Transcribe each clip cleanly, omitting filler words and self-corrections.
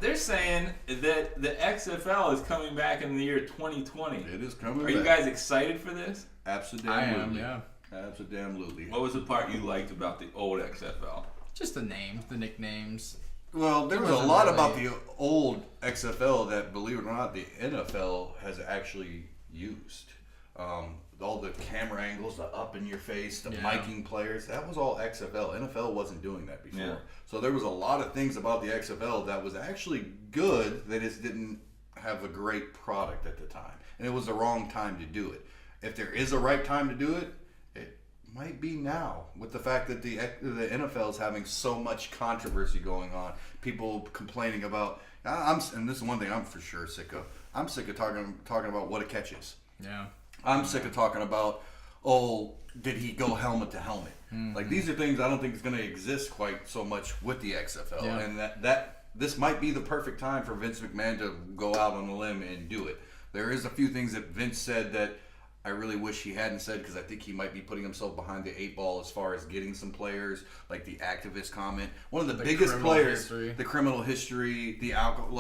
they're saying that the XFL is coming back in the year 2020. It is coming back. Are you guys excited for this? Absolutely. I am, yeah. Absolutely. What was the part you liked about the old XFL? Just the names, the nicknames. Well, there was a lot about the old XFL that, believe it or not, the NFL has actually used. All the camera angles, the up in your face, the miking players, that was all XFL. NFL wasn't doing that before. Yeah. So there was a lot of things about the XFL that was actually good. They just didn't have a great product at the time. And it was the wrong time to do it. If there is a right time to do it, it might be now, with the fact that the NFL is having so much controversy going on. People complaining about, and this is one thing I'm for sure sick of. I'm sick of talking about what a catch is. Yeah. I'm sick of talking about, did he go helmet to helmet? Mm-hmm. Like, these are things I don't think is going to exist quite so much with the XFL. Yeah. And that this might be the perfect time for Vince McMahon to go out on a limb and do it. There is a few things that Vince said that I really wish he hadn't said, because I think he might be putting himself behind the 8 ball as far as getting some players, like the activist comment. One of the biggest players, the criminal history, the alcohol,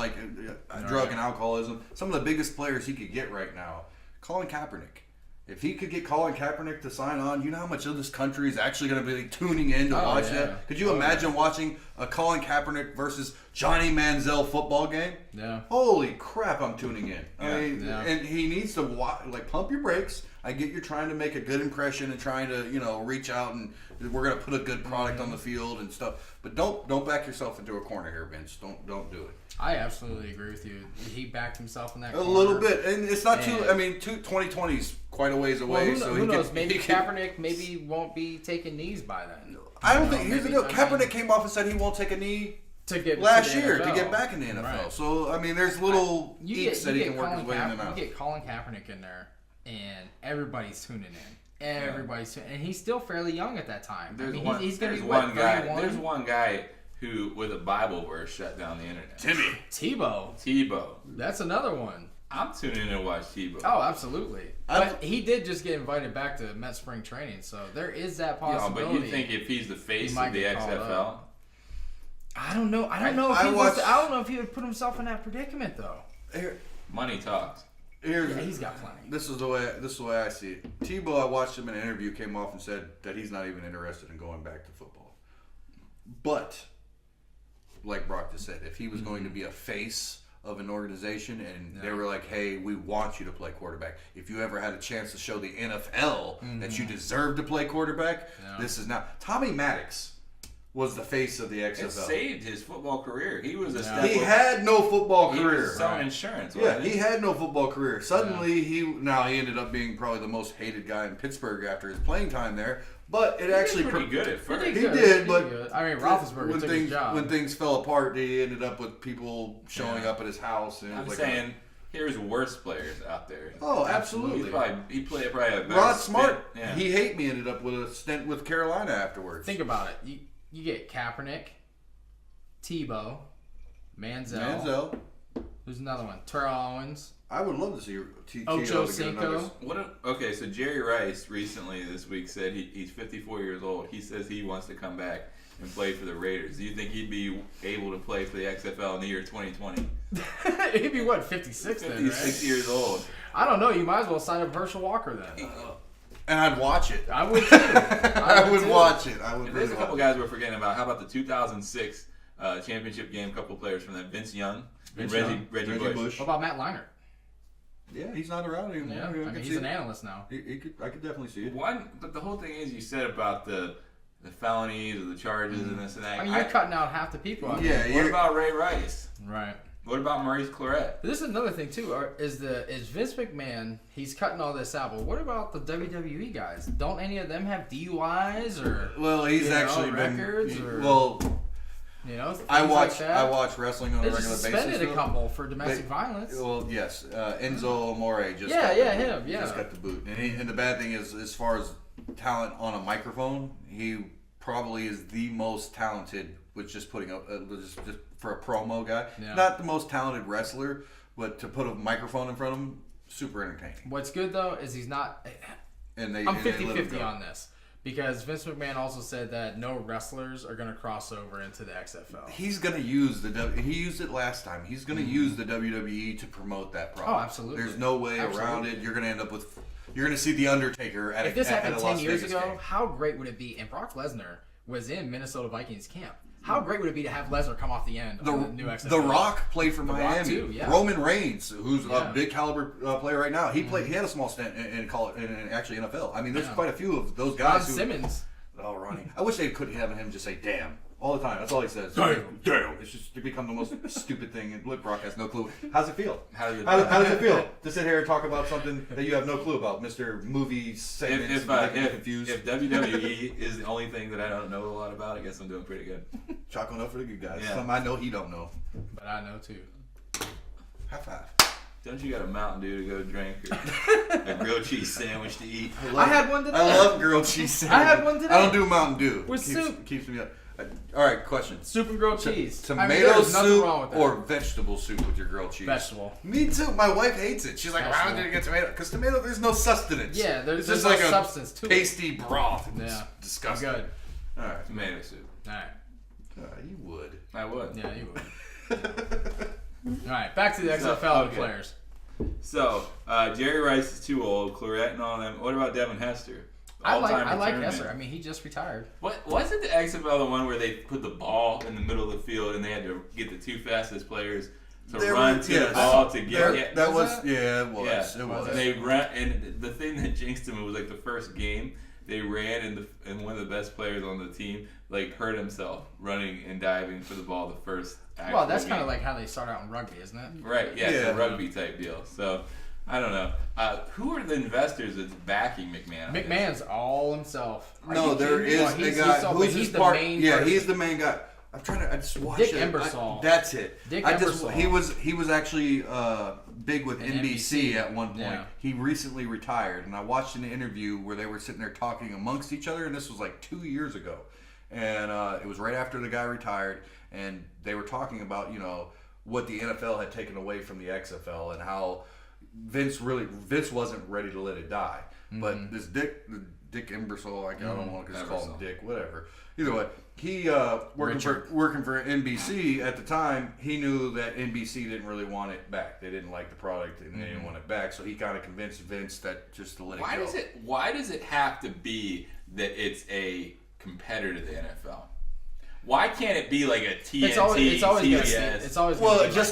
drug and alcoholism. Some of the biggest players he could get right now. Colin Kaepernick. If he could get Colin Kaepernick to sign on, you know how much of this country is actually going to be tuning in to watch that? Could you imagine watching a Colin Kaepernick versus Johnny Manziel football game? Yeah. Holy crap, I'm tuning in. I mean, and he needs to pump your brakes. I get you're trying to make a good impression and trying to, reach out, and we're going to put a good product on the field and stuff. But don't back yourself into a corner here, Vince. Don't do it. I absolutely agree with you. He backed himself in that corner. A little bit. And it's not too, 2020 is quite a ways away. Well, who knows? Maybe Kaepernick won't be taking knees by then. I don't think. Here's the deal. Kaepernick came off and said he won't take a knee last year to get back in the NFL. Right. So, there's little eeks that he can work his way in and out. You get Colin Kaepernick in there, and everybody's tuning in. And he's still fairly young at that time. He's going to be one guy. There's one guy who, with a Bible verse, shut down the internet. Tebow. That's another one. I'm tuning in to watch Tebow. Oh, absolutely. But he did just get invited back to Met spring training, so there is that possibility. Yeah, but you think if he's the face of the XFL? I don't know. I don't know if he would put himself in that predicament though. Money talks. He's got plenty. This is the way I see it. Tebow, I watched him in an interview, came off and said that he's not even interested in going back to football. But like Brock just said, if he was going to be a face of an organization and they were like, hey, we want you to play quarterback. If you ever had a chance to show the NFL that you deserve to play quarterback, this is now. Tommy Maddox was the face of the XFL. It saved his football career. He was He had no football career. He was selling insurance. He had no football career. Suddenly, he ended up being probably the most hated guy in Pittsburgh after his playing time there. But it actually pretty good at first. He did, but Roethlisberger took his job. When things fell apart, he ended up with people showing up at his house. And I'm saying, here's worse players out there. Oh, absolutely. He played probably a better Rod Smart. He hate me ended up with a stint with Carolina afterwards. Think about it. You get Kaepernick, Tebow, Manziel. Who's another one? Terrell Owens. I would love to see Ocho Cinco. So Jerry Rice recently this week said he's 54 years old. He says he wants to come back and play for the Raiders. Do you think he'd be able to play for the XFL in the year 2020? He'd be 56 then, right? 56 years old. I don't know. You might as well sign up Herschel Walker then. And I'd watch it. I would too. I would watch it. There's a couple guys we're forgetting about. How about the 2006 championship game? Couple players from that: Vince Young and Reggie Bush. What about Matt Leinart? Yeah, he's not around anymore. Yeah, he's an analyst now. I could definitely see it. But the whole thing is, you said about the felonies or the charges and this and that. You're cutting out half the people. What about Ray Rice? Right. What about Maurice Claret? This is another thing too. Is Vince McMahon? He's cutting all this out. But what about the WWE guys? Don't any of them have DUIs or? Well, he's actually records. I watch wrestling on a regular basis. They suspended a couple for domestic violence. Well, yes, Enzo Amore just got the boot. And the bad thing is, as far as talent on a microphone, he probably is the most talented with just putting up just for a promo guy. Yeah. Not the most talented wrestler, but to put a microphone in front of him, super entertaining. What's good though is he's not. I'm 50-50 on this. Because Vince McMahon also said that no wrestlers are going to cross over into the XFL. He's going to use he used it last time. He's going to use the WWE to promote that product. Oh, absolutely. There's no way around it. You're going to end up with, you're going to see The Undertaker at if this happened 10 years ago, game. how great would it be? And Brock Lesnar was in Minnesota Vikings camp. How great would it be to have Lesnar come off the end of the new XFL? The Rock played for Miami. Rock too, yeah. Roman Reigns, who's a big caliber player right now, he played. He had a small stint in actually NFL. I mean, there's quite a few of those guys. Ron Simmons. Oh, Ronnie. I wish they could have him just say "damn" all the time. That's all he says. Damn. It's just become the most stupid thing. And look, Brock has no clue. How's it feel? How does it feel to sit here and talk about something that you have no clue about, Mr. Movie segments? Confused. If WWE is the only thing that I don't know a lot about, I guess I'm doing pretty good. Chalk on up for the good guys. Yeah. Something I know he don't know. But I know too. High five. Don't you got a Mountain Dew to go drink or a grilled cheese sandwich to eat? I had one today. I love grilled cheese sandwich. I had one today. I don't do Mountain Dew. With soup. Keeps me up. All right, question. Soup and grilled cheese. Tomato there's nothing soup wrong with that. or vegetable soup with your grilled cheese? Vegetable. Me too. My wife hates it. She's like, why Vegetable. did you get tomato? Because tomato, there's no sustenance. Yeah, there's it's just no like substance to a it. pasty broth. It's Yeah. disgusting. Good. All right. Tomato soup. All right. You would. I would. Yeah, you would. All right, back to the XFL players. So, Jerry Rice is too old. Claret and all them. What about Devin Hester? I like All-time Hester. returnman. I mean, he just retired. What wasn't the XFL the one where they put the ball in the middle of the field and they had to get the two fastest players to run to the ball to get? That was that? yeah, it was. Yeah, It was. And they ran, and the thing that jinxed him was like the first game they ran, and one of the best players on the team like hurt himself running and diving for the ball the first. Well, that's kind game. of like how they start out in rugby, isn't it? Right. Yeah, it's a rugby type deal. So. I don't know. Who are the investors that's backing McMahon? McMahon's all himself. No, there is a guy who's he's his the part. main Yeah, person. he's the main guy. I'm trying to. I just watched Dick it. Ebersol. That's it. Dick Ebersol. Ebersol. He was actually big with And NBC NBC. at one point. Yeah. He recently retired, and I watched an interview where they were sitting there talking amongst each other, and this was like 2 years ago, and it was right after the guy retired, and they were talking about what the NFL had taken away from the XFL and how Vince wasn't ready to let it die. But this Dick Ebersol, I don't want to just call him Dick, whatever. Either way, he working for NBC at the time. He knew that NBC didn't really want it back. They didn't like the product and they didn't want it back. So he kind of convinced Vince that just to let it go. Why does it have to be that it's a competitor to the NFL? Why can't it be like a TNT, It's always CBS? It's always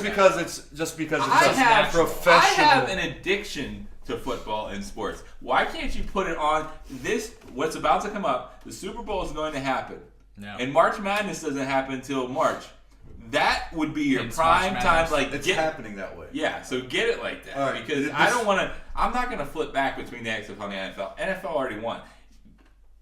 because it's I have professional. an addiction to football and sports. Why can't you put it on this? What's about to come up? The Super Bowl is going to happen, and March Madness doesn't happen until March. That would be your prime time. Like it's happening that way. Yeah, so get it like that right, because I don't want to. I'm not going to flip back between the XFL and the NFL. NFL already won.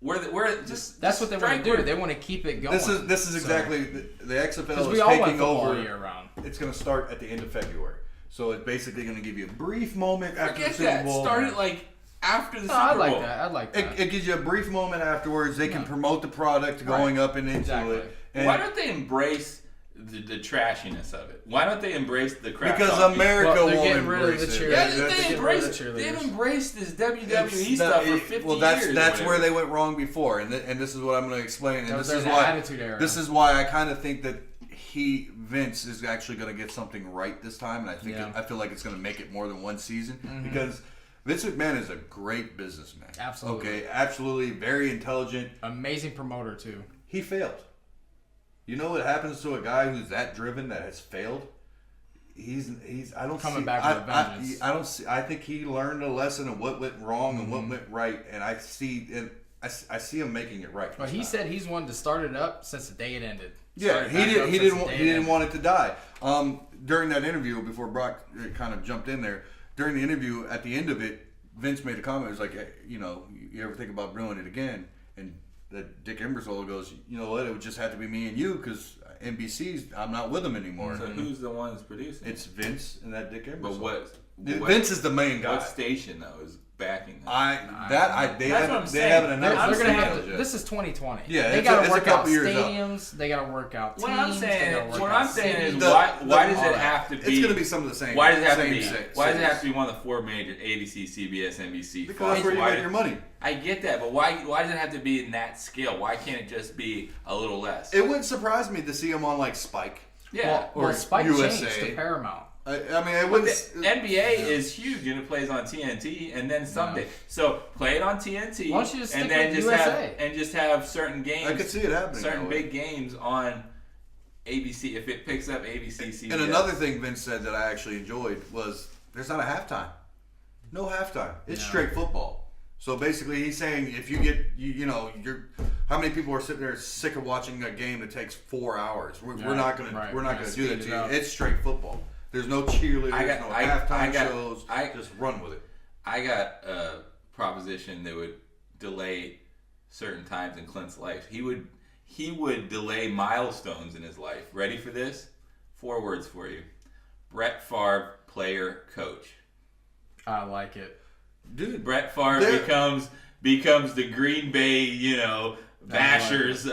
That's what they want to do. They want to keep it going. This is exactly the XFL is all taking over. All year round. It's going to start at the end of February, so it's basically going to give you a brief moment after the Super Bowl. Start it like after the Super Bowl. I like that. It gives you a brief moment afterwards. They can promote the product going up and into it. And why don't they embrace the trashiness of it? Why don't they embrace the crap? Because America won't embrace it. Yeah, they've embraced this WWE stuff for 50 years. That's where they went wrong before, and this is what I'm going to explain. And this is why I kind of think that Vince is actually going to get something right this time, and I feel like it's going to make it more than one season because Vince McMahon is a great businessman. Absolutely. Okay, absolutely, very intelligent, amazing promoter too. He failed. You know what happens to a guy who's that driven that has failed? I don't coming see, back with a vengeance. I don't see. I think he learned a lesson of what went wrong and what went right, and I see him making it right. But he said he's wanted to start it up since the day it ended. Yeah, he didn't want it to die. During that interview, before Brock kind of jumped in there, during the interview at the end of it, Vince made a comment. It was like, hey, you ever think about doing it again? And that Dick Ebersol goes, you know what? It would just have to be me and you because NBC's. I'm not with them anymore. So who's the one that's producing? It's Vince and that Dick Ebersol. But what? Vince is the main guy. What station though is backing them. They haven't announced. They're gonna have to, this is 2020. Yeah, they got to work out stadiums. They got to work out teams. What I'm saying is, why does it have to be? It's going to be some of the same. Why does it have to be? Why does it have to be one of the four major ABC, CBS, NBC? Because that's where you make your money. I get that, but why does it have to be in that scale? Why can't it just be a little less? It wouldn't surprise me to see them on like Spike. Yeah, or Spike USA. changed to Paramount. I mean, it wouldn't. NBA is huge and it plays on TNT, and then someday. So play it on TNT, why don't you just and stick then with just USA? have certain games. I could see it happening. Certain big games on ABC if it picks up ABC, CBS. And another thing Vince said that I actually enjoyed was there's not a halftime. No halftime. It's straight football. So basically, he's saying if you get, how many people are sitting there sick of watching a game that takes 4 hours? We're not gonna do that to you. It's straight football. There's no cheerleaders, no halftime shows. Just run with it. I got a proposition that would delay certain times in Clint's life. He would delay milestones in his life. Ready for this? 4 words for you: Brett Favre, player, coach. I like it. Dude, Brett Favre becomes the Green Bay, Bashers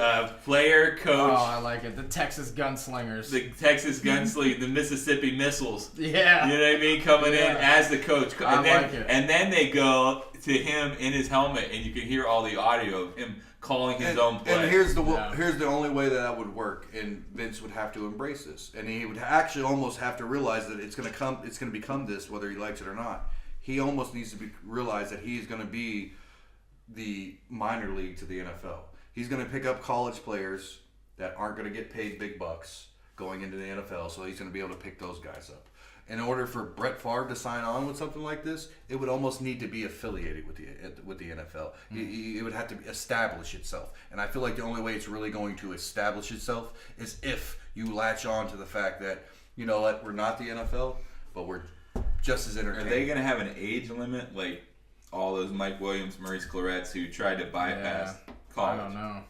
player, coach. Oh, I like it. The Texas Gunslingers. The Texas Gunslingers, the Mississippi Missiles. Yeah. You know what I mean? Coming in as the coach. I like it. And then they go to him in his helmet, and you can hear all the audio of him calling his own play. And here's the only way that would work, and Vince would have to embrace this, and he would actually almost have to realize that it's going to become this, whether he likes it or not. He almost needs to realize that he's going to be the minor league to the NFL. He's going to pick up college players that aren't going to get paid big bucks going into the NFL, so he's going to be able to pick those guys up. In order for Brett Favre to sign on with something like this, it would almost need to be affiliated with the NFL. It would have to establish itself. And I feel like the only way it's really going to establish itself is if you latch on to the fact that, you know what, we're not the NFL, but we're just as entertaining. Are they going to have an age limit like all those Mike Williams, Maurice Claretts who tried to bypass college? I don't know.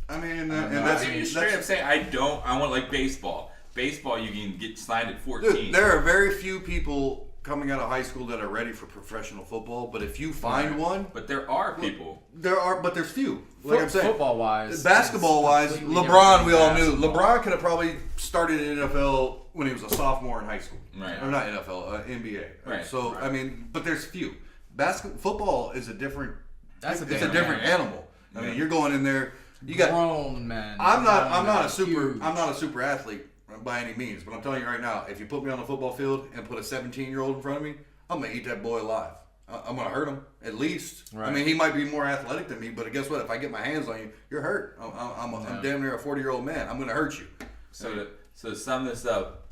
I mean, that's straight up saying I want like baseball. Baseball, you can get signed at 14. Dude, there are very few people coming out of high school that are ready for professional football, but if you find one... But there are people. But there's few. Like I'm saying. Football-wise. Basketball-wise, LeBron, we all knew. LeBron could have probably started in NFL when he was a sophomore in high school. Right. Or not NFL, NBA. Right. So, I mean, but there's few. Football is a different... That's a different animal. I mean, you're going in there... You got grown men. I'm not a super athlete by any means, but I'm telling you right now, if you put me on the football field and put a 17-year-old in front of me, I'm gonna eat that boy alive. I'm gonna hurt him at least. Right. I mean, he might be more athletic than me, but guess what? If I get my hands on you, you're hurt. I'm damn near a 40-year-old man. I'm gonna hurt you. So to sum this up,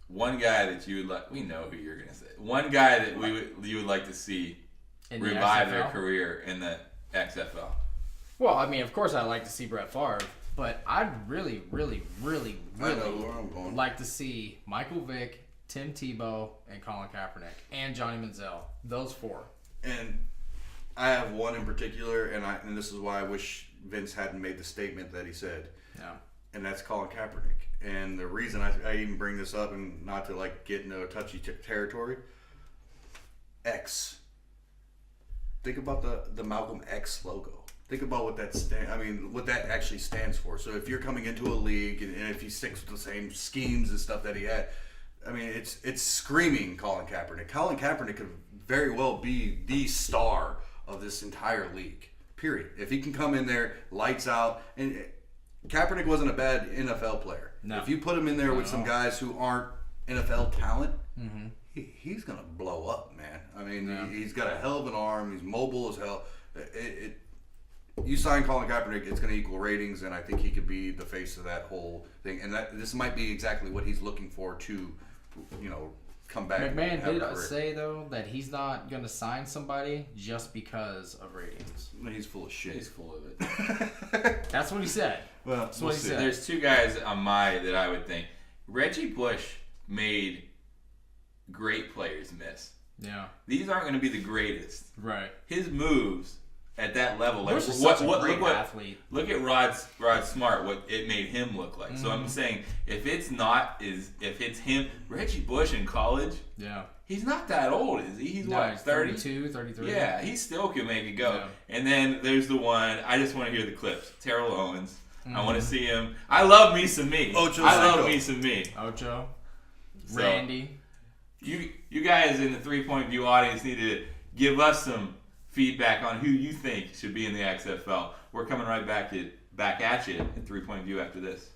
one guy that you would like, we know who you're gonna say. One guy that you would like to see revive their career in the XFL. Well, I mean, of course, I'd like to see Brett Favre, but I'd really like to see Michael Vick, Tim Tebow, and Colin Kaepernick, and Johnny Manziel. Those 4. And I have one in particular, and this is why I wish Vince hadn't made the statement that he said. Yeah. And that's Colin Kaepernick. And the reason I even bring this up, and not to like get into a touchy territory, X. Think about the Malcolm X logo. Think about what that actually stands for. So if you're coming into a league and if he sticks with the same schemes and stuff that he had, I mean, it's screaming Colin Kaepernick. Colin Kaepernick could very well be the star of this entire league. Period. If he can come in there, lights out, and Kaepernick wasn't a bad NFL player. No. If you put him in there with some guys who aren't NFL talent, he's gonna blow up, man. I mean, he's got a hell of an arm. He's mobile as hell. You sign Colin Kaepernick, it's going to equal ratings, and I think he could be the face of that whole thing. And this might be exactly what he's looking for to, come back. McMahon did say, though, that he's not going to sign somebody just because of ratings. He's full of shit. He's full of it. That's what he said. Well, that's what he said. There's 2 guys on that I would think. Reggie Bush made great players miss. Yeah. These aren't going to be the greatest. Right. His moves at that level. Like Bush is such a great athlete. Look at Rod Smart, what it made him look like. So I'm saying if it's him, Reggie Bush in college, he's not that old, is he? He's what, 32, 33? Yeah, he still can make it go. Yeah. And then there's the one, I just want to hear the clips. Terrell Owens. I want to see him. I love me some me. I love me some me. Ocho. So, Randy. You guys in the 3-Point View audience need to give us some feedback on who you think should be in the XFL. We're coming right back at you at 3-Point View after this.